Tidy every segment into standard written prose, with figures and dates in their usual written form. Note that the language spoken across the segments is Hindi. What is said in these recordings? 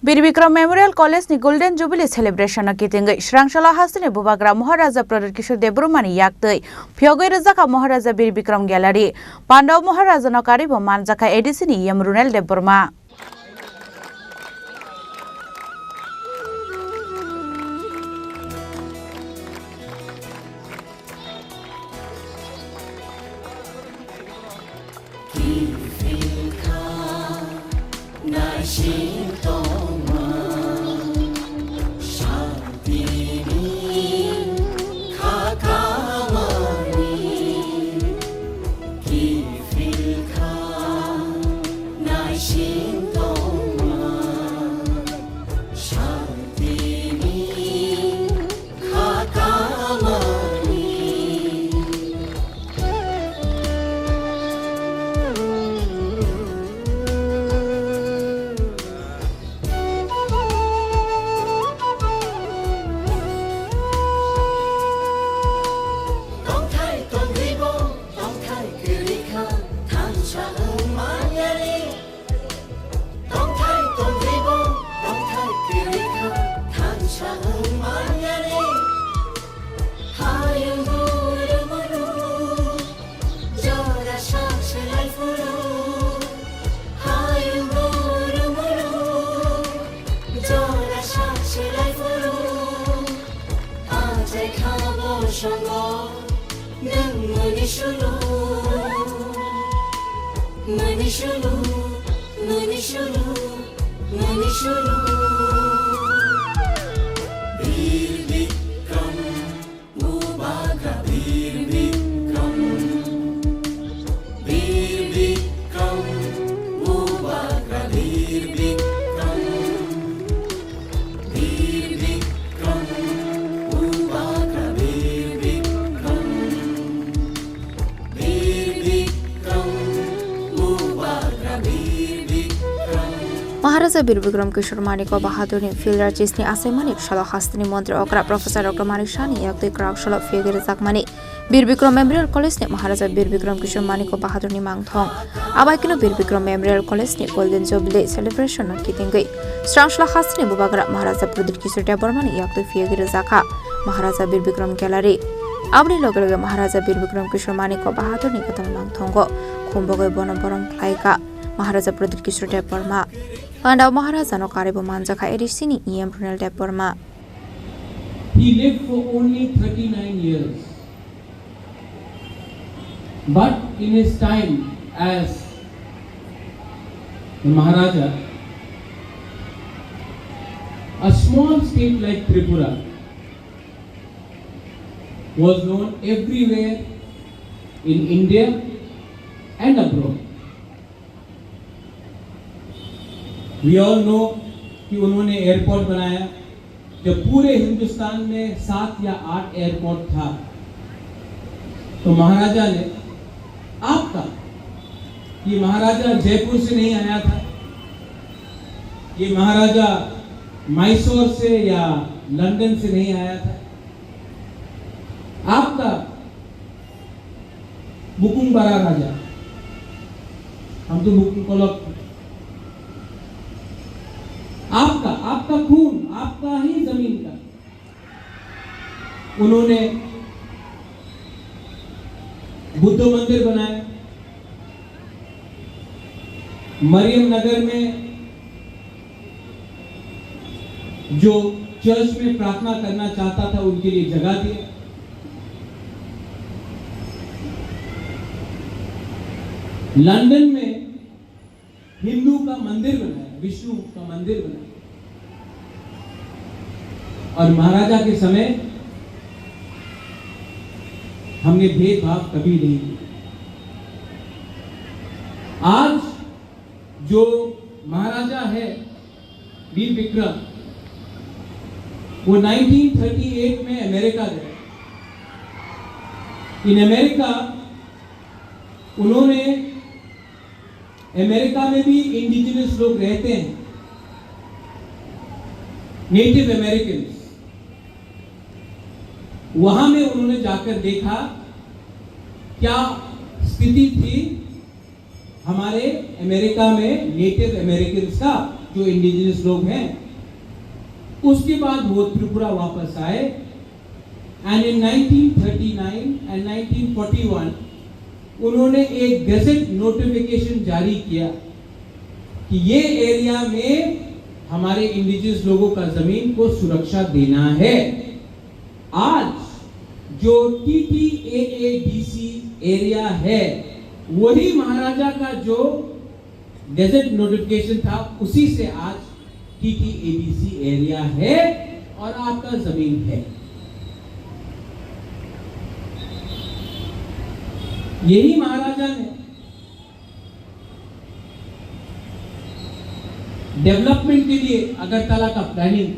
बीर विक्रम मेमोरियल कॉलेज नि गोल्डन जुबिली सेलिब्रेशन कितिंगै श्रांशाला हास्तिनि बुबाग्रा महाराजा प्रदीप किशोर देब्रमानि याक्तै फियोगै रजाका महाराजा बीर विक्रम गैलारी पांडव महाराजा नकारिबो मानजाका एडिसिनि यम रुनेल देब्रमा महाराजा बीर विक्रम किशोर मानिक बहादुर फिल्डर चिसनी आसेमानिक सलो हास्तिनी मंत्री अकरा प्रोफेसर डॉक्टर मानिक शानी याक्तै क्राक सलो फियोगेर जाकमानी बीर विक्रम मेमोरियल कॉलेज ने महाराजा बीर विक्रम किशोर मानिक बहादुर नि मांगथों आबाइकिनो बीर विक्रम मेमोरियल कॉलेज ने गोल्डन जुबिली सेलिब्रेशन कितिंगै श्रांशला हास्तिनी बुबाग्रा महाराजा प्रदीप किशोर देब्रमानि याक्तै फियोगेर जाका महाराजा बीर विक्रम गैलारी आबनि लगे लगे महाराजा बीर विक्रम किशोर मानिक बहादुर नि कथन मांगथोंगो खुम्बगै बनबरम खायका महाराजा प्रदीप किशोर देब्रमा पांडव महाराजा नकारिबो मानजाका एडिसिनि EM Runel Debbarma. He lived for only 39 years. But in his time as the Maharaja, a small state like Tripura was known everywhere in India and abroad. We all know कि उन्होंने एयरपोर्ट बनाया. जब पूरे हिंदुस्तान में 7 या 8 एयरपोर्ट था तो महाराजा ने आपका ये महाराजा जयपुर से नहीं आया था, ये महाराजा मैसूर से या लंदन से नहीं आया था. आपका बुकुंग बड़ा राजा, हम तो बुकुंग कोलक, आपका खून, आपका ही जमीन का. उन्होंने बुद्ध मंदिर बनाया. मरियम नगर में जो चर्च में प्रार्थना करना चाहता था उनके लिए जगह दिया. लंदन में हिंदू का मंदिर बनाया, विष्णु का मंदिर बनाया. और महाराजा के समय हमने भेदभाव कभी नहीं किया. आज जो महाराजा है वीर विक्रम, वो 1938 में अमेरिका गए. इन अमेरिका उन्होंने अमेरिका में भी इंडिजिनस लोग रहते हैं, नेटिव अमेरिकन. वहां में उन्होंने जाकर देखा क्या स्थिति थी हमारे अमेरिका में नेटिव अमेरिकन का. जो इंडिजिनस लोग हैं। उसके बाद वो त्रिपुरा वापस आए एंड इन 1939 एंड 1941 उन्होंने एक गैजेट नोटिफिकेशन जारी किया कि ये एरिया में हमारे इंडिजिनस लोगों का जमीन को सुरक्षा देना है। आज जो TTAADC एरिया है वही महाराजा का जो गैजेट नोटिफिकेशन था उसी से आज TTADC एरिया है और आपका जमीन है। यही महाराजा ने डेवलपमेंट के लिए अगरतला का प्लानिंग,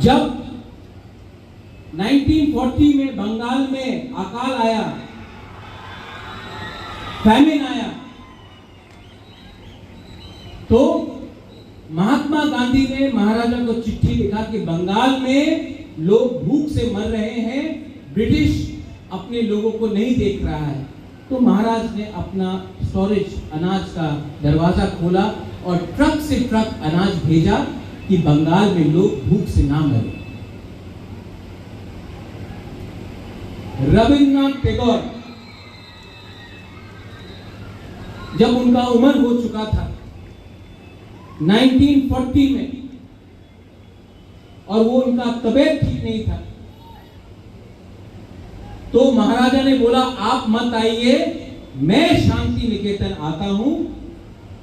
जब 1940 में बंगाल में अकाल आया, फैमिन आया, तो महात्मा गांधी ने महाराजा को चिट्ठी लिखा कि बंगाल में लोग भूख से मर रहे हैं, ब्रिटिश अपने लोगों को नहीं देख रहा है। तो महाराज ने अपना स्टोरेज अनाज का दरवाजा खोला और ट्रक से ट्रक अनाज भेजा कि बंगाल में लोग भूख से ना मरे। रविन्द्रनाथ टैगोर जब उनका उम्र हो चुका था 1940 में और वो उनका तबीयत ठीक नहीं था, तो महाराजा ने बोला आप मत आइए, मैं शांति निकेतन आता हूं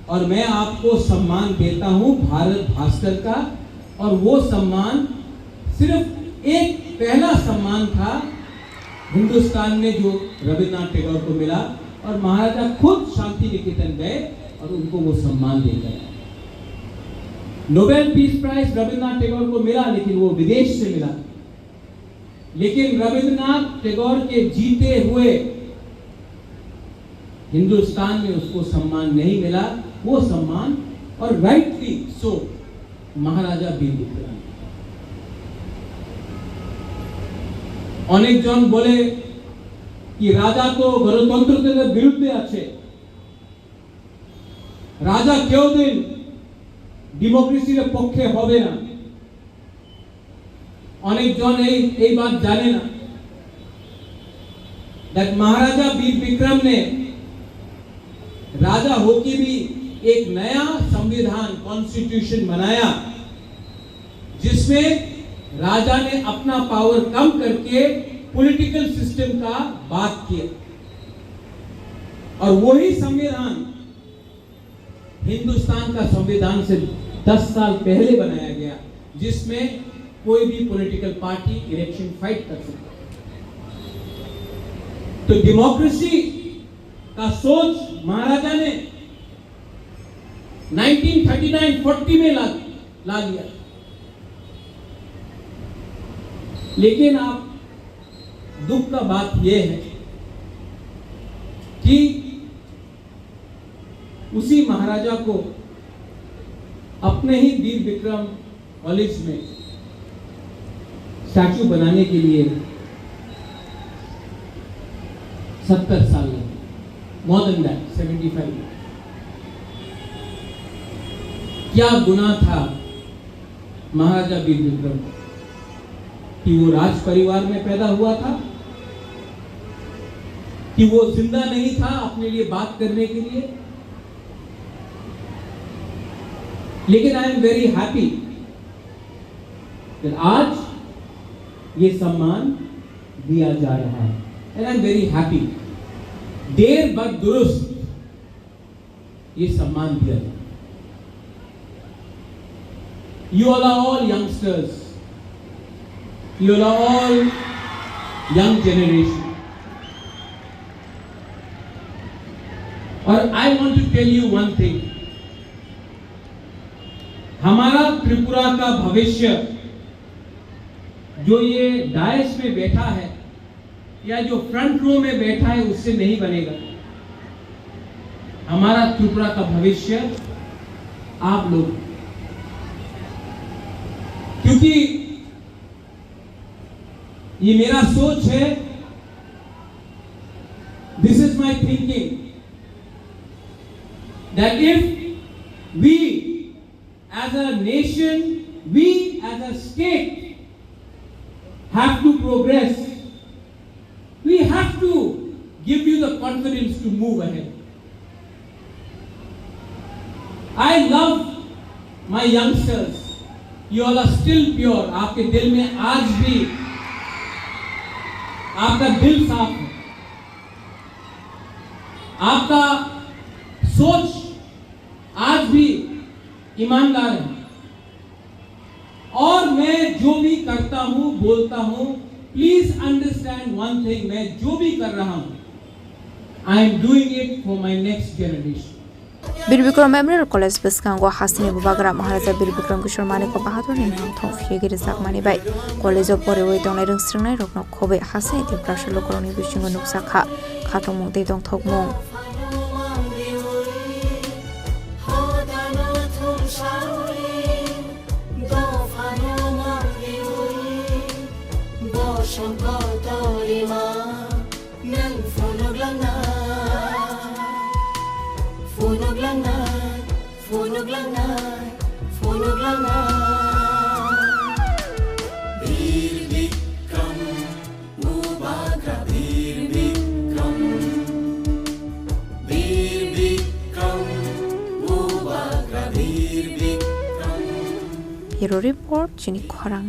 और मैं आपको सम्मान देता हूं भारत भास्कर का। और वो सम्मान सिर्फ एक पहला सम्मान था हिंदुस्तान में जो रविन्द्रनाथ टैगोर को मिला, और महाराजा खुद शांति निकेतन गए और उनको वो सम्मान दे गए। Nobel peace prize Rabindranath Tagore को मिला, लेकिन वो विदेश से मिला। लेकिन रविन्द्रनाथ टैगोर के जीते हुए हिंदुस्तान में उसको सम्मान नहीं मिला। वो सम्मान, और राइटली सो, महाराजा वीर विक्रम। अनेक जन बोले कि राजा तो गणतंत्र विरुद्ध आछे, राजा क्यों दिन डेमोक्रेसी पक्षे होबे ना। अनेक जन এই बात जाने ना दैट महाराजा वीर विक्रम ने राजा होके भी एक नया संविधान कॉन्स्टिट्यूशन बनाया, जिसमें राजा ने अपना पावर कम करके पॉलिटिकल सिस्टम का बात किया। और वही संविधान हिंदुस्तान का संविधान से 10 साल पहले बनाया गया, जिसमें कोई भी पॉलिटिकल पार्टी इलेक्शन फाइट कर सकता है। तो डेमोक्रेसी का सोच महाराजा ने 1939-40 में ला लिया। लेकिन आप दुख का बात यह है कि उसी महाराजा को अपने ही वीर विक्रम कॉलेज में स्टैचू बनाने के लिए 70 साल लगे, मोर देन दैट 75। क्या गुनाह था महाराजा वीर विक्रम कि वो राज परिवार में पैदा हुआ था, कि वो जिंदा नहीं था अपने लिए बात करने के लिए। लेकिन आई एम वेरी हैप्पी कि आज ये सम्मान दिया जा रहा है, and I am very happy. There but दुरुस्त ये सम्मान दिया जाए। You all are all youngsters. You all are all young generation. और I want to tell you one thing. हमारा त्रिपुरा का भविष्य जो ये डायस में बैठा है या जो फ्रंट रो में बैठा है उससे नहीं बनेगा। हमारा त्रिपुरा का भविष्य आप लोग, क्योंकि ये मेरा सोच है, this is my thinking, that if as a nation, we as a state have to progress. We have to give you the confidence to move ahead. I love my youngsters. You all are still pure. आपके दिल में आज भी आपका दिल साफ है, आपका सोच आज भी ईमानदार है, और मैं जो भी करता हूं बोलता हूं, प्लीज अंडरस्टैंड वन थिंग, मैं जो भी कर रहा हूं, I am doing it for my next generation. Birbikrem Memorial College Biskango Hasini Bubagra Maharaja Birbikrem Kishore Maniko Bahadur ni Nangthong Figiri Zakmani Bai College of Poriwei Dongnai Rungsringnai Rokno Khobe Hasini Ti Prashar Lokoroni Bishingo Nuksakha Khatongmung Te Dongthokmung Funug langai Birbikram Bubagra Birbikram Bubagra Birbikram Hero Report Chini Khorang